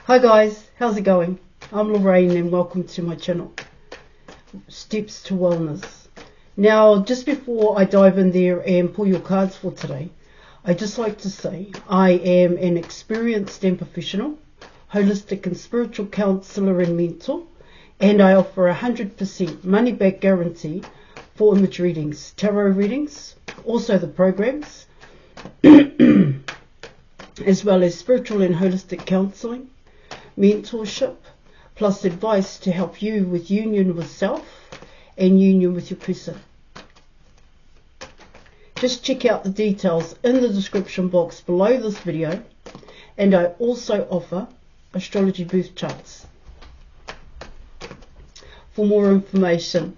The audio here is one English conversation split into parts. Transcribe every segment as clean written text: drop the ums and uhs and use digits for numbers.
Hi guys, how's it going? I'm Lorraine and welcome to my channel, Steps to Wellness. Now, just before I dive in there and pull your cards for today, I'd just like to say I am an experienced and professional, holistic and spiritual counsellor and mentor, and I offer 100% money back guarantee for image readings, tarot readings, also the programs, as well as spiritual and holistic counselling, mentorship, plus advice to help you with union with self and union with your person. Just check out the details in the description box below this video, and I also offer astrology birth charts for more information.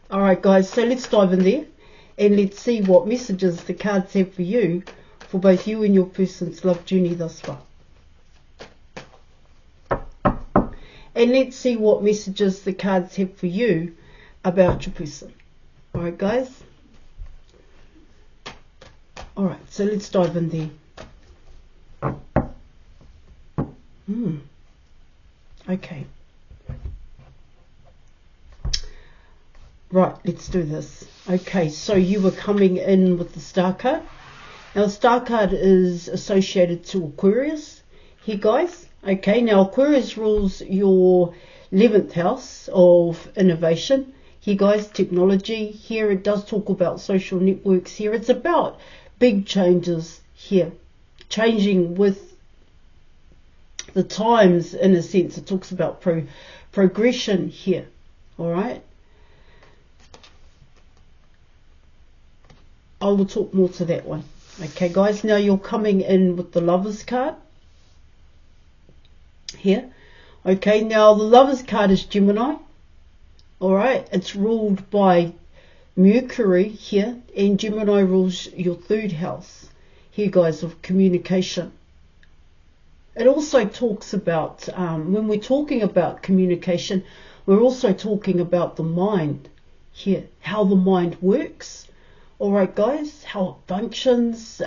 Alright guys, so let's dive in there and let's see what messages the cards have for you, for both you and your person's love journey thus far. And let's see what messages the cards have for you about your person. Alright guys? Alright, so let's dive in there. Okay. Right, let's do this. Okay, so you were coming in with the Star card. Now, the Star card is associated to Aquarius here, guys. Okay, now Aquarius rules your 11th house of innovation. Here, guys, technology. Here, it does talk about social networks. Here, it's about big changes here. Changing with the times, in a sense. It talks about progression here. All right. I will talk more to that one. Okay, guys, now you're coming in with the Lovers card here. Okay, now the Lovers card is Gemini. All right, it's ruled by Mercury here, and Gemini rules your 3rd house here, guys, of communication. It also talks about, when we're talking about communication, we're also talking about the mind here, how the mind works. Alright guys, how it functions,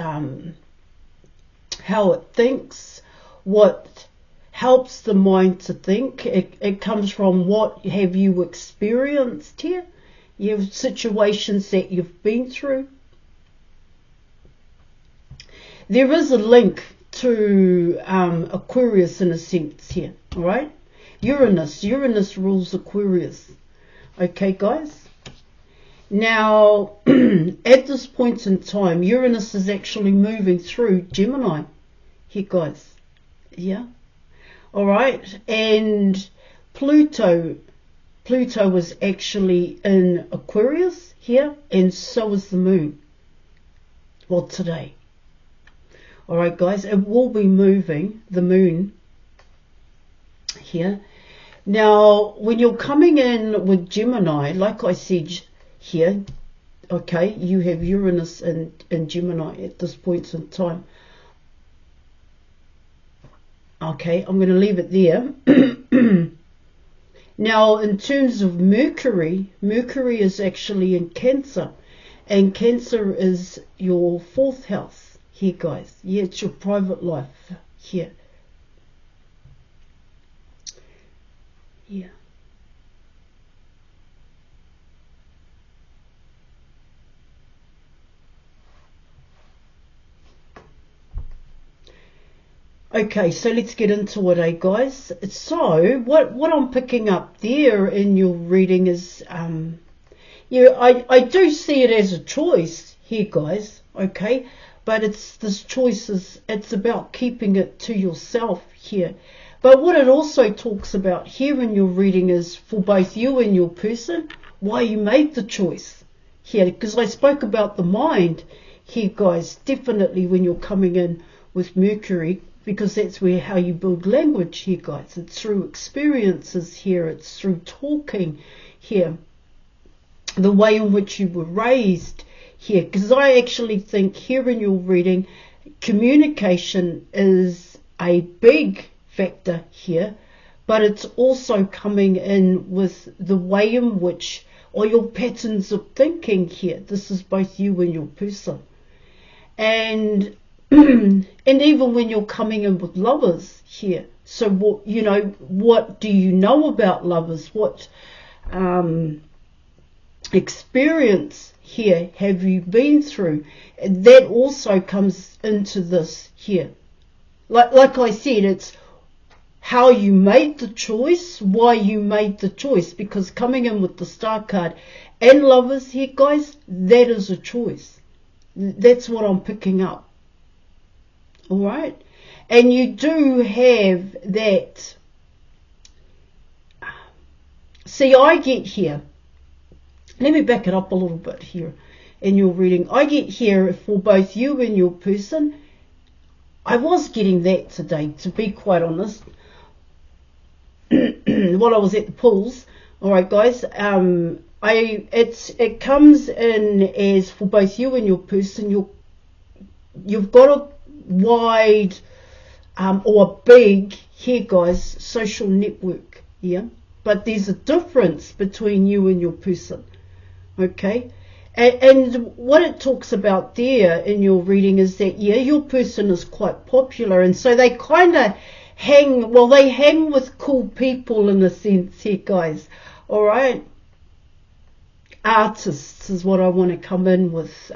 how it thinks, what helps the mind to think. It comes from what have you experienced here. You have situations that you've been through. There is a link to Aquarius in a sense here, alright? Uranus rules Aquarius. Okay guys? Now, at this point in time, Uranus is actually moving through Gemini here, guys. Yeah. All right. And Pluto is actually in Aquarius here, and so is the moon. Well, today. All right, guys. It will be moving, the moon here. Now, when you're coming in with Gemini, like I said, here, okay, you have Uranus and Gemini at this point in time. Okay, I'm going to leave it there. Now, in terms of Mercury is actually in Cancer, and Cancer is your 4th house here, guys. Yeah, it's your private life here. Yeah. Okay, so let's get into it, guys. So, what I'm picking up there in your reading is, yeah, I do see it as a choice here, guys, okay? But this choice it's about keeping it to yourself here. But what it also talks about here in your reading is for both you and your person, why you made the choice here. Because I spoke about the mind here, guys, definitely when you're coming in with Mercury, because that's how you build language here, guys. It's through experiences here. It's through talking here. The way in which you were raised here. Because I actually think here in your reading, communication is a big factor here. But it's also coming in with the way in which, or your patterns of thinking here. This is both you and your person. And And even when you're coming in with lovers here, so what, you know, what do you know about lovers? What experience here have you been through? That also comes into this here. Like I said, it's how you made the choice, why you made the choice, because coming in with the star card and lovers here, guys, that is a choice. That's what I'm picking up. All right, and you do have that. See, I get here. Let me back it up a little bit here in your reading. I get here for both you and your person. I was getting that today, to be quite honest, while I was at the pools. All right, guys. It comes in as for both you and your person. You've got a wide or a big here, guys, social network. Yeah, but there's a difference between you and your person. Okay, and what it talks about there in your reading is that, yeah, your person is quite popular, and so they kind of hang with cool people in a sense here, guys. All right, artists is what I want to come in with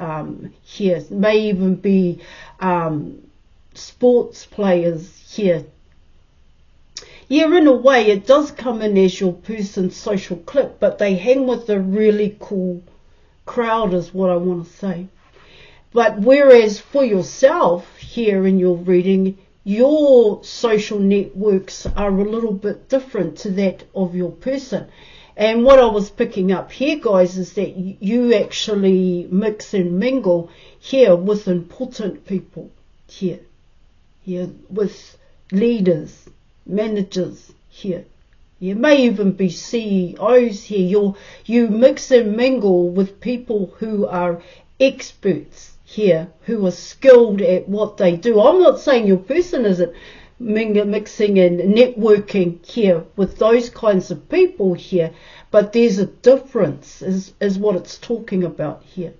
here. It may even be sports players here. Yeah, in a way it does come in as your person's social clique, but they hang with a really cool crowd is what I want to say. But whereas for yourself here in your reading, your social networks are a little bit different to that of your person. And what I was picking up here, guys, is that you actually mix and mingle here with important people here. Here with leaders, managers here. You may even be CEOs here. You mix and mingle with people who are experts here, who are skilled at what they do. I'm not saying your person isn't mixing and networking here with those kinds of people here, but there's a difference is what it's talking about here.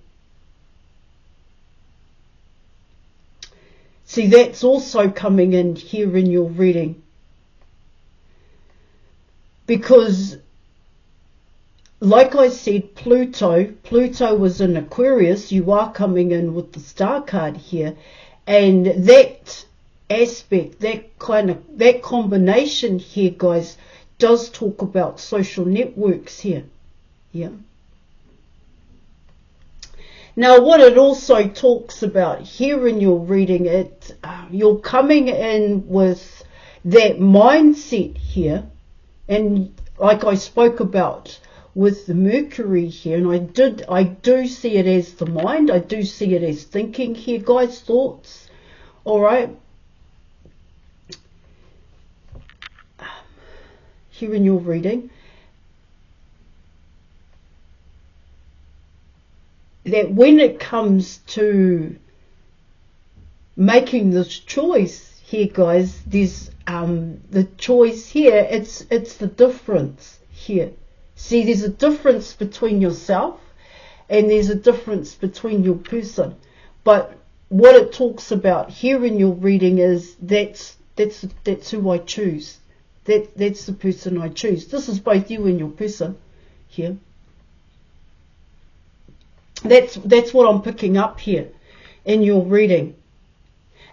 See, that's also coming in here in your reading, because like I said, Pluto was in Aquarius. You are coming in with the star card here, and that aspect, that combination here, guys, does talk about social networks here. Yeah. Now, what it also talks about here in your reading, you're coming in with that mindset here, and like I spoke about with the Mercury here, and I do see it as the mind. I do see it as thinking here, guys, thoughts. All right. Here in your reading, that when it comes to making this choice here, guys, there's the choice here, it's the difference here. See, there's a difference between yourself and there's a difference between your person. But what it talks about here in your reading is that's who I choose. That's the person I choose. This is both you and your person here. That's what I'm picking up here in your reading.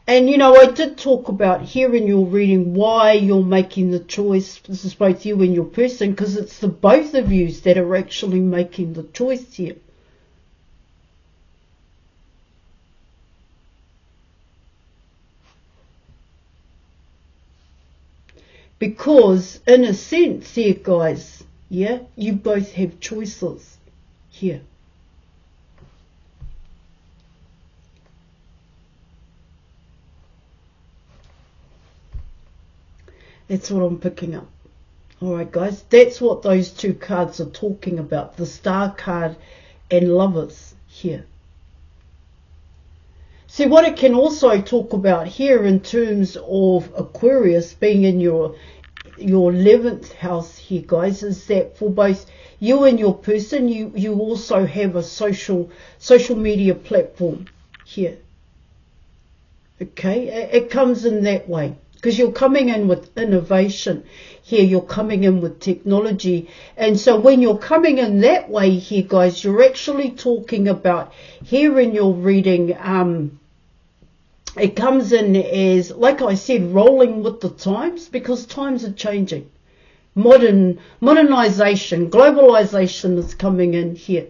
And you know, I did talk about here in your reading why you're making the choice. This is both you and your person, because it's the both of you that are actually making the choice here. Because in a sense here, guys, yeah, you both have choices here. That's what I'm picking up. Alright, guys, that's what those two cards are talking about. The star card and lovers here. See, what it can also talk about here in terms of Aquarius being in your 11th house here, guys, is that for both you and your person, you also have a social media platform here. Okay, it comes in that way because you're coming in with innovation here, you're coming in with technology, and so when you're coming in that way here, guys, you're actually talking about here in your reading, it comes in as, like I said, rolling with the times, because times are changing. Modernization, globalization is coming in here.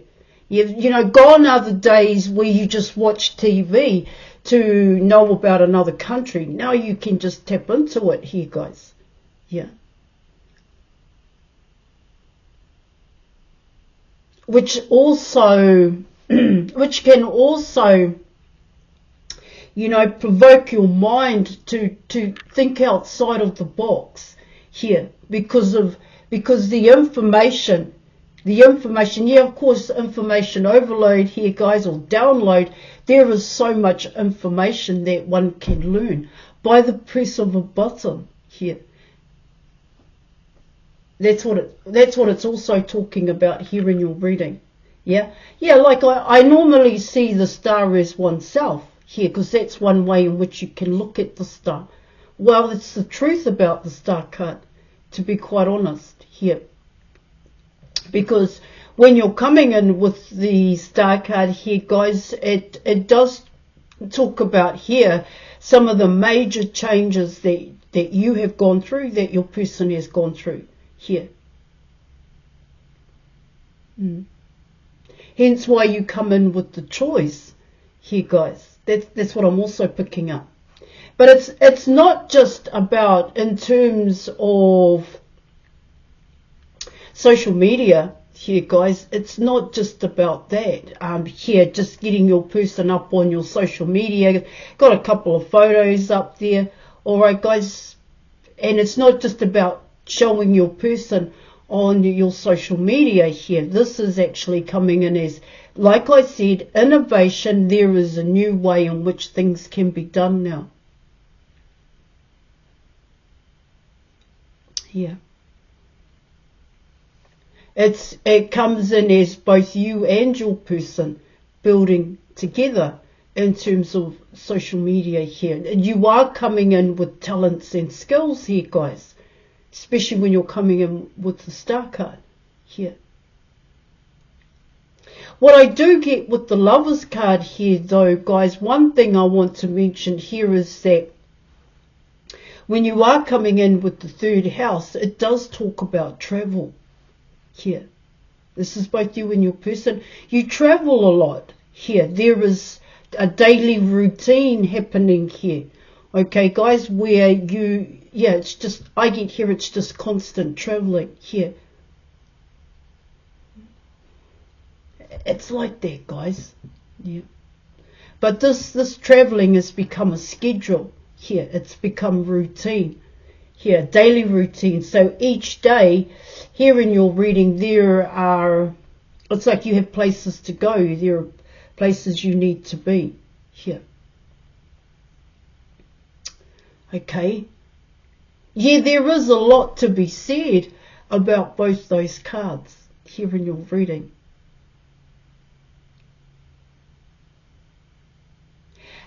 You know, gone are the days where you just watch TV to know about another country. Now you can just tap into it here, guys. Yeah. Which also, which can also, you know, provoke your mind to think outside of the box here, because the information, yeah, of course, information overload here, guys, or download. There is so much information that one can learn by the press of a button here. That's what it's also talking about here in your reading. Yeah, like I normally see the star as oneself here, because that's one way in which you can look at the star. Well, it's the truth about the star card, to be quite honest here. Because when you're coming in with the star card here, guys, it does talk about here some of the major changes that you have gone through, that your person has gone through here. Hence why you come in with the choice here, guys. That's what I'm also picking up. But it's not just about in terms of social media here, guys. It's not just about that. Here, just getting your person up on your social media. Got a couple of photos up there. All right, guys. And it's not just about showing your person on your social media here. This is actually coming in as, like I said, innovation. There is a new way in which things can be done now. Yeah. It comes in as both you and your person building together in terms of social media here. And you are coming in with talents and skills here, guys, especially when you're coming in with the star card here. What I do get with the Lovers card here, though, guys, one thing I want to mention here is that when you are coming in with the third house, it does talk about travel here. This is both you and your person. You travel a lot here. There is a daily routine happening here. Okay, guys, where you, yeah, it's just, I get here, it's just constant traveling here. It's like that, guys. Yeah. But this traveling has become a schedule here. It's become routine here, daily routine. So each day here in your reading, there are, it's like you have places to go. There are places you need to be here. Okay. Yeah, there is a lot to be said about both those cards here in your reading.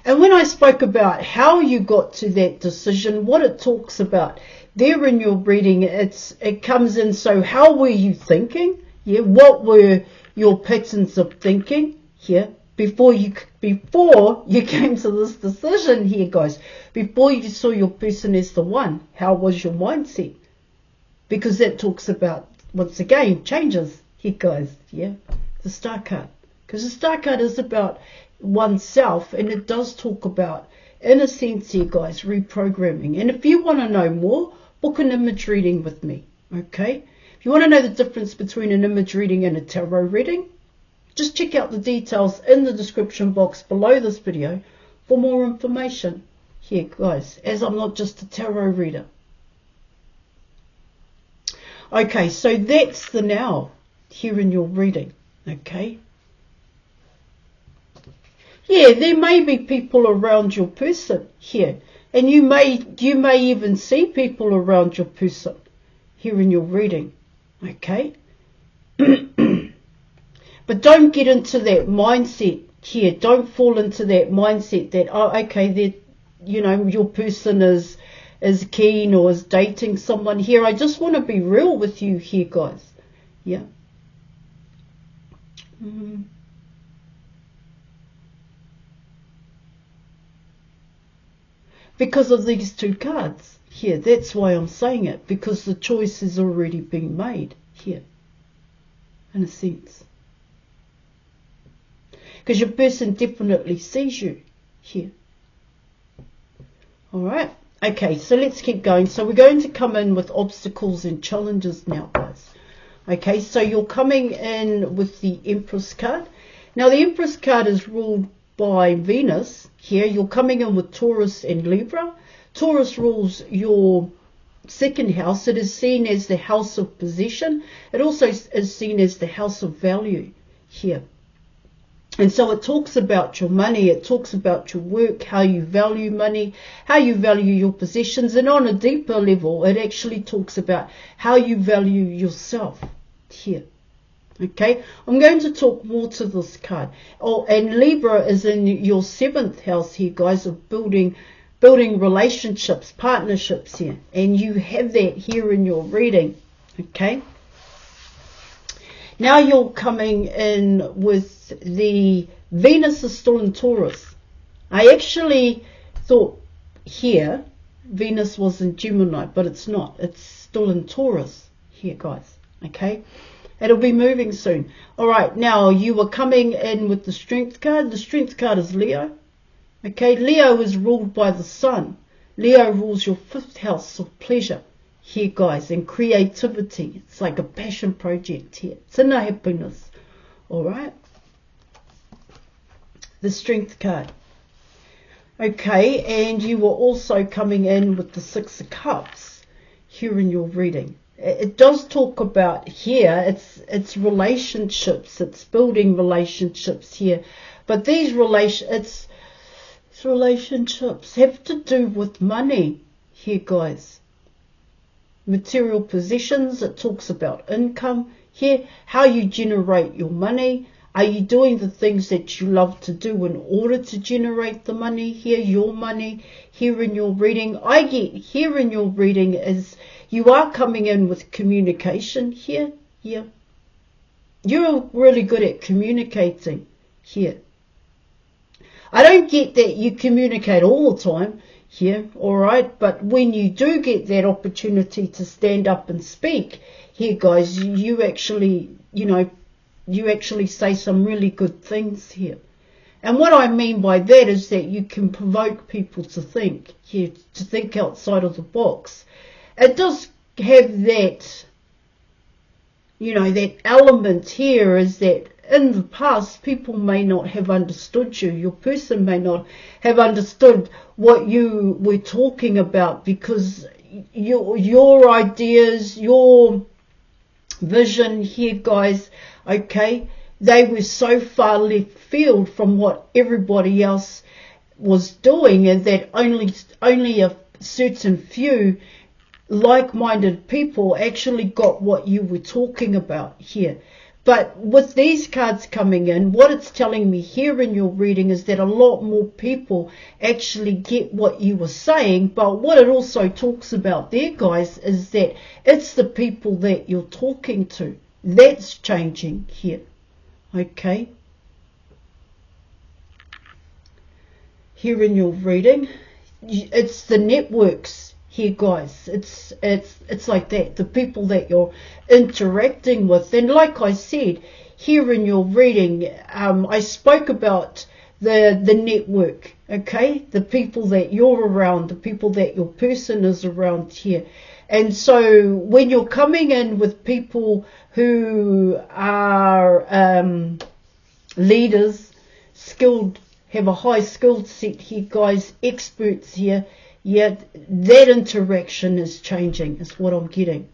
And when I spoke about how you got to that decision, what it talks about there in your reading, it comes in, so how were you thinking? Yeah, what were your patterns of thinking here before you came to this decision here, guys? Before you saw your person as the one, how was your mindset? Because that talks about, once again, changes here, guys. Yeah, the star card. Because the star card is about oneself, and it does talk about, in a sense here, guys, reprogramming. And if you want to know more, book an image reading with me. Okay, if you want to know the difference between an image reading and a tarot reading, just check out the details in the description box below this video for more information here, guys, as I'm not just a tarot reader. Okay, so that's the now here in your reading. Okay. Yeah, there may be people around your person here, and you may even see people around your person here in your reading, okay? But don't get into that mindset here. Don't fall into that mindset that, oh, okay, you know, your person is keen or is dating someone here. I just want to be real with you here, guys. Yeah. Because of these two cards here. That's why I'm saying it, because the choice has already been made here, in a sense. Because your person definitely sees you here. All right. Okay, so let's keep going. So we're going to come in with obstacles and challenges now, guys. Okay, so you're coming in with the Empress card. Now, the Empress card is ruled by Venus here. You're coming in with Taurus and Libra. Taurus rules your second house. It is seen as the house of possession. It also is seen as the house of value here. And so it talks about your money, it talks about your work, how you value money, how you value your possessions, and on a deeper level, it actually talks about how you value yourself here. Okay, I'm going to talk more to this card. Oh, and Libra is in your 7th house here, guys, of building relationships, partnerships here, and you have that here in your reading. Okay. Now you're coming in with the Venus is still in Taurus. I actually thought here Venus was in Gemini, but it's not. It's still in Taurus here, guys. Okay. It'll be moving soon. All right. Now you are coming in with the Strength card. The Strength card is Leo. Okay. Leo is ruled by the Sun. Leo rules your 5th house of pleasure. Here, guys, and creativity. It's like a passion project here. It's inner happiness. All right. The Strength card. Okay, and you were also coming in with the 6 of Cups here in your reading. It does talk about here, it's relationships, it's building relationships here. But these relationships have to do with money here, guys. Material possessions, it talks about income here, how you generate your money. Are you doing the things that you love to do in order to generate the money here, your money here in your reading? I get here in your reading is you are coming in with communication here. Yeah. You're really good at communicating here. I don't get that you communicate all the time. Yeah, all right, but when you do get that opportunity to stand up and speak here, guys, you actually, you actually say some really good things here. And what I mean by that is that you can provoke people to think here, to think outside of the box. It does have that, that element here is that in the past, people may not have understood you. Your person may not have understood what you were talking about because your ideas, your vision here, guys, okay, they were so far left field from what everybody else was doing, and that only a certain few like-minded people actually got what you were talking about here. But with these cards coming in, what it's telling me here in your reading is that a lot more people actually get what you were saying. But what it also talks about there, guys, is that it's the people that you're talking to. That's changing here. Okay. Here in your reading, it's the networks. Here, guys, it's like that, the people that you're interacting with. And like I said, here in your reading, I spoke about the network, okay, the people that you're around, the people that your person is around here. And so when you're coming in with people who are leaders, skilled, have a high skill set here, guys, experts here, yeah, that interaction is changing, is what I'm getting.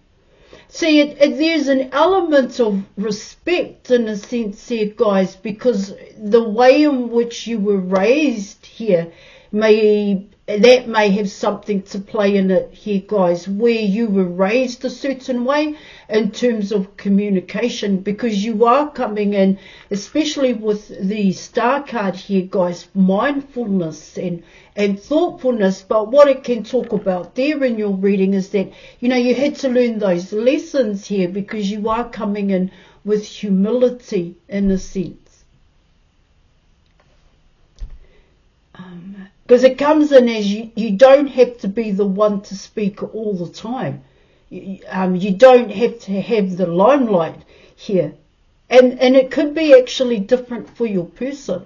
See, there's an element of respect in a sense here, guys, because the way in which you were raised here may that may have something to play in it here, guys, where you were raised a certain way in terms of communication, because you are coming in, especially with the star card here, guys, mindfulness and thoughtfulness. But what it can talk about there in your reading is that, you know, you had to learn those lessons here because you are coming in with humility in a sense. Because it comes in as you don't have to be the one to speak all the time. You don't have to have the limelight here. And it could be actually different for your person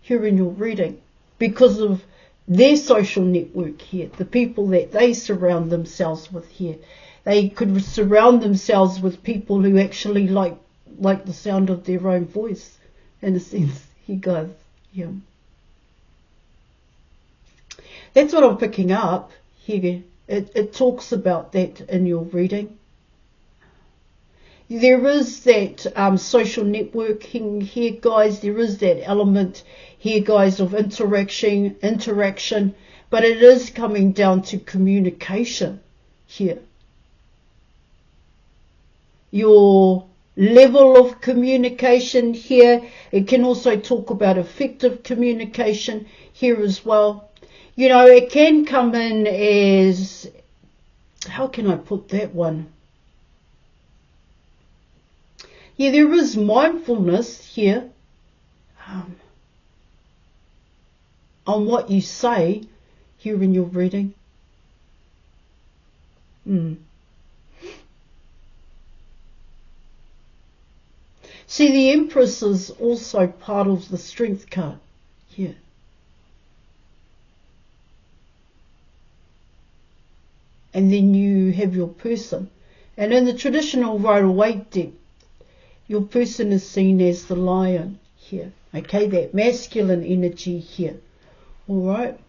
here in your reading because of their social network here, the people that they surround themselves with here. They could surround themselves with people who actually like the sound of their own voice, in a sense. You guys, yeah. That's what I'm picking up here. It talks about that in your reading. There is that social networking here, guys. There is that element here, guys, of interaction, but it is coming down to communication here. Your level of communication here. It can also talk about effective communication here as well. You know, it can come in as, how can I put that one? Yeah, there is mindfulness here on what you say here in your reading. See, the Empress is also part of the Strength card here. And then you have your person. And in the traditional Rider-Waite deck, your person is seen as the lion here. Okay, that masculine energy here. All right.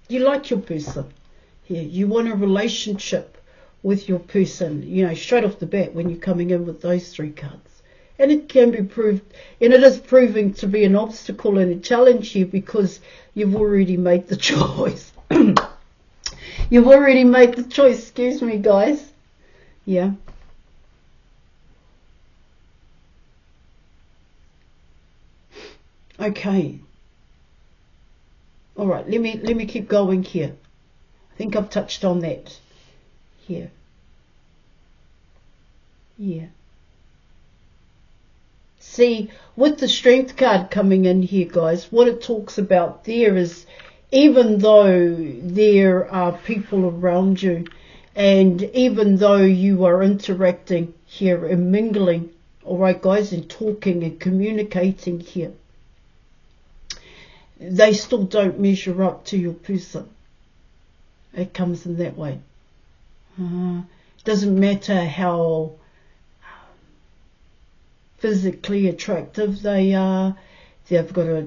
You like your person here. You want a relationship with your person, you know, straight off the bat when you're coming in with those three cards. And it can be proved, and it is proving to be an obstacle and a challenge here because you've already made the choice. You've already made the choice, excuse me, guys. Yeah. Okay. All right, let me keep going here. I think I've touched on that here. Yeah. See, with the Strength card coming in here, guys, what it talks about there is, even though there are people around you, and even though you are interacting here and mingling, all right, guys, and talking and communicating here, they still don't measure up to your person. It comes in that way. Doesn't matter how physically attractive they are. They've got a,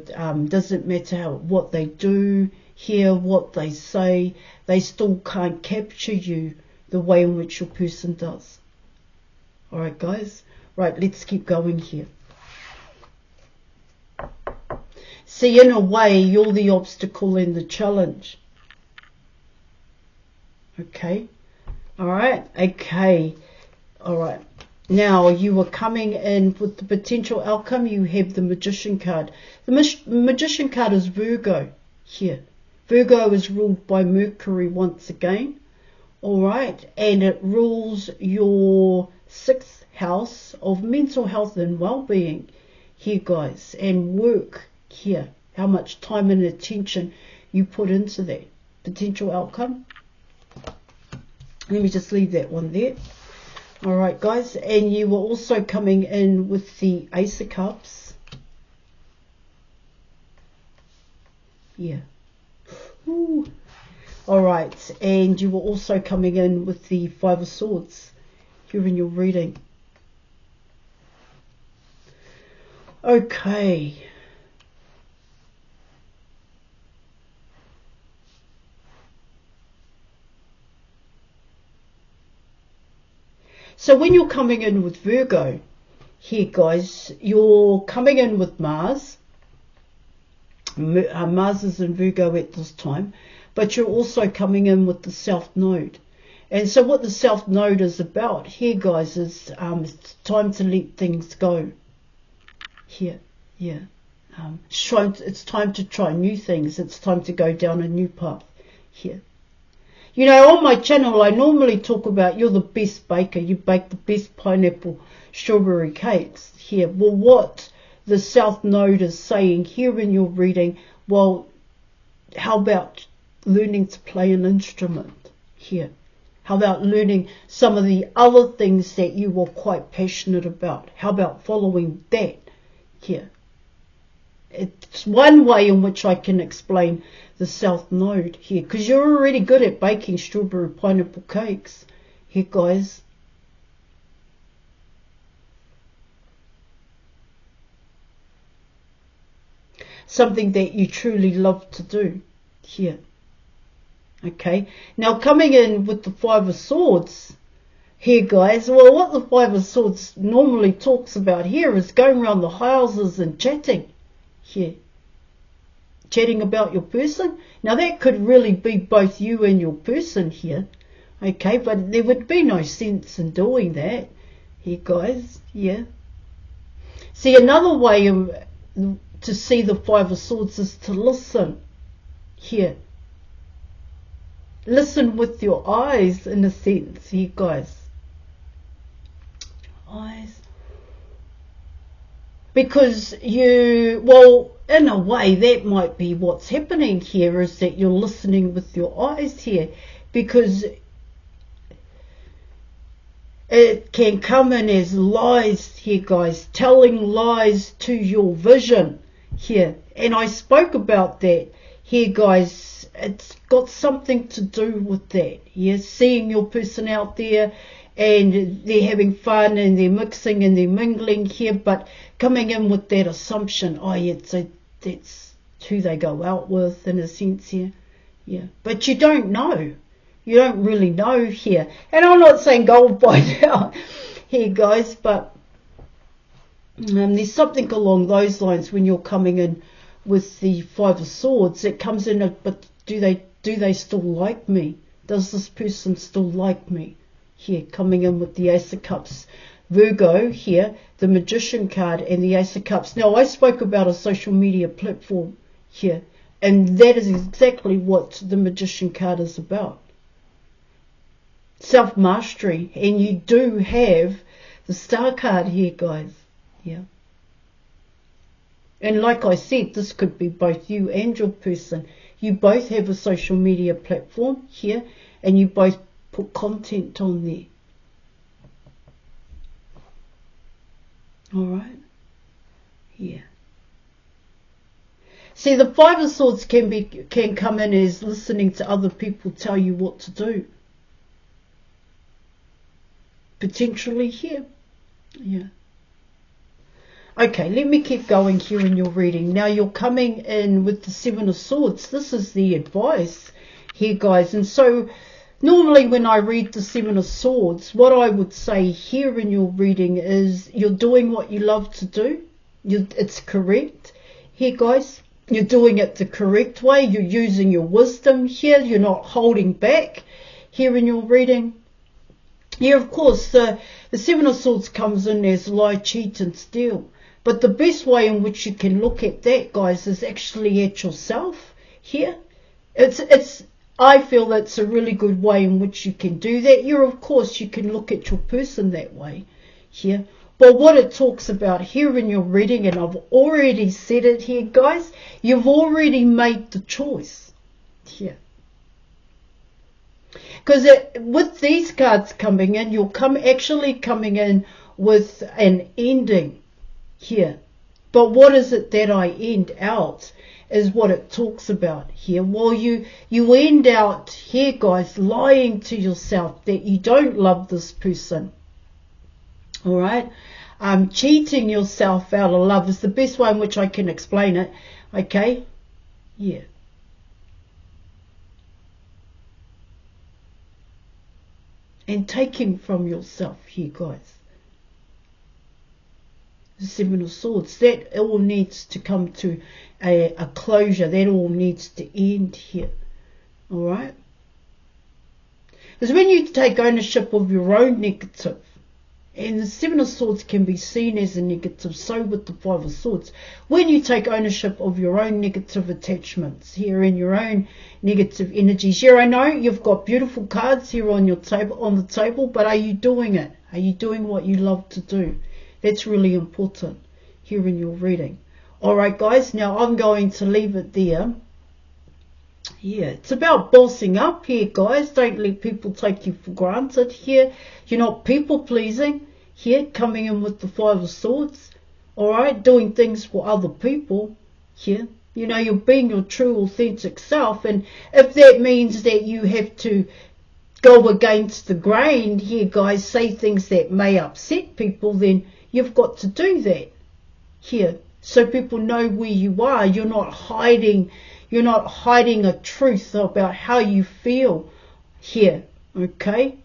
doesn't matter what they do here, what they say. They still can't capture you the way in which your person does. All right, guys. Right, let's keep going here. See, in a way, you're the obstacle and the challenge. Okay. All right. Okay. All right. Now, you are coming in with the potential outcome. You have the Magician card. The Magician card is Virgo here. Virgo is ruled by Mercury once again. All right. And it rules your 6th house of mental health and well-being here, guys. And work here. How much time and attention you put into that. Potential outcome. Let me just leave that one there. All right, guys, and you were also coming in with the Ace of Cups. Yeah. Ooh. All right, and you were also coming in with the Five of Swords here in your reading. Okay. So when you're coming in with Virgo, here guys, you're coming in with Mars. Mars is in Virgo at this time, but you're also coming in with the South Node. And so what the South Node is about here, guys, is it's time to let things go. Here, yeah. It's time to try new things. It's time to go down a new path here. You know, on my channel, I normally talk about you're the best baker. You bake the best pineapple strawberry cakes here. Well, what the South Node is saying here in your reading, well, how about learning to play an instrument here? How about learning some of the other things that you were quite passionate about? How about following that here? It's one way in which I can explain the South Node here, because you're already good at baking strawberry pineapple cakes here, guys. Something that you truly love to do here. Okay, now coming in with the Five of Swords here, guys. Well, what the Five of Swords normally talks about here is going around the houses and chatting here. Chatting about your person. Now that could really be both you and your person here. Okay, but there would be no sense in doing that here, guys. Yeah. See, another way to see the Five of Swords is to listen here. Listen with your eyes, in a sense, here, guys. Eyes. Because well, in a way, that might be what's happening here, is that you're listening with your eyes here, because it can come in as lies here, guys, telling lies to your vision here. And I spoke about that here, guys. It's got something to do with that. Yeah, seeing your person out there and they're having fun and they're mixing and they're mingling here, but coming in with that assumption, oh yeah, so that's who they go out with, in a sense here. Yeah, but you don't know. You don't really know here. And I'm not saying go and find out here, guys, but there's something along those lines when you're coming in with the Five of Swords. It comes in, but do they still like me? Does this person still like me? Here, coming in with the Ace of Cups. Virgo here, the Magician card and the Ace of Cups. Now, I spoke about a social media platform here, and that is exactly what the Magician card is about. Self-mastery, and you do have the Star card here, guys. Yeah. And like I said, this could be both you and your person. You both have a social media platform here, and you both put content on there. All right. Yeah. See, the Five of Swords can come in as listening to other people tell you what to do. Potentially here. Yeah. Okay, let me keep going here in your reading. Now you're coming in with the Seven of Swords. This is the advice here, guys. And so normally when I read the Seven of Swords, what I would say here in your reading is you're doing what you love to do. It's correct here, guys. You're doing it the correct way. You're using your wisdom here. You're not holding back here in your reading. Yeah, of course, the Seven of Swords comes in as lie, cheat and steal. But the best way in which you can look at that, guys, is actually at yourself here. I feel that's a really good way in which you can do that. Of course, you can look at your person that way here. But what it talks about here in your reading, and I've already said it here, guys, you've already made the choice here. Because with these cards coming in, you're actually coming in with an ending here. But what is it that I end out is what it talks about here. Well, you end out here, guys, lying to yourself that you don't love this person. All right. Cheating yourself out of love is the best way in which I can explain it. Okay. Yeah. and taking from yourself here, guys. The Seven of Swords, that all needs to come to a closure. That all needs to end here. Alright? Because when you take ownership of your own negative, and the Seven of Swords can be seen as a negative, so with the Five of Swords. When you take ownership of your own negative attachments here in your own negative energies. Yeah, I know you've got beautiful cards here on your table, but are you doing it? Are you doing what you love to do? That's really important here in your reading. Alright guys, now I'm going to leave it there. Yeah, it's about bossing up here, guys. Don't let people take you for granted here. You're not people pleasing here, coming in with the Five of Swords. Alright, doing things for other people here. You know, you're being your true authentic self, and if that means that you have to go against the grain here, guys, say things that may upset people, then you've got to do that here, so people know where you are. You're not hiding a truth about how you feel here, okay?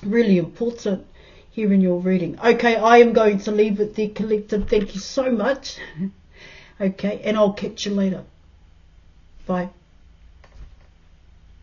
Really important here in your reading. Okay, I am going to leave it there, collective. Thank you so much. Okay, and I'll catch you later. Bye.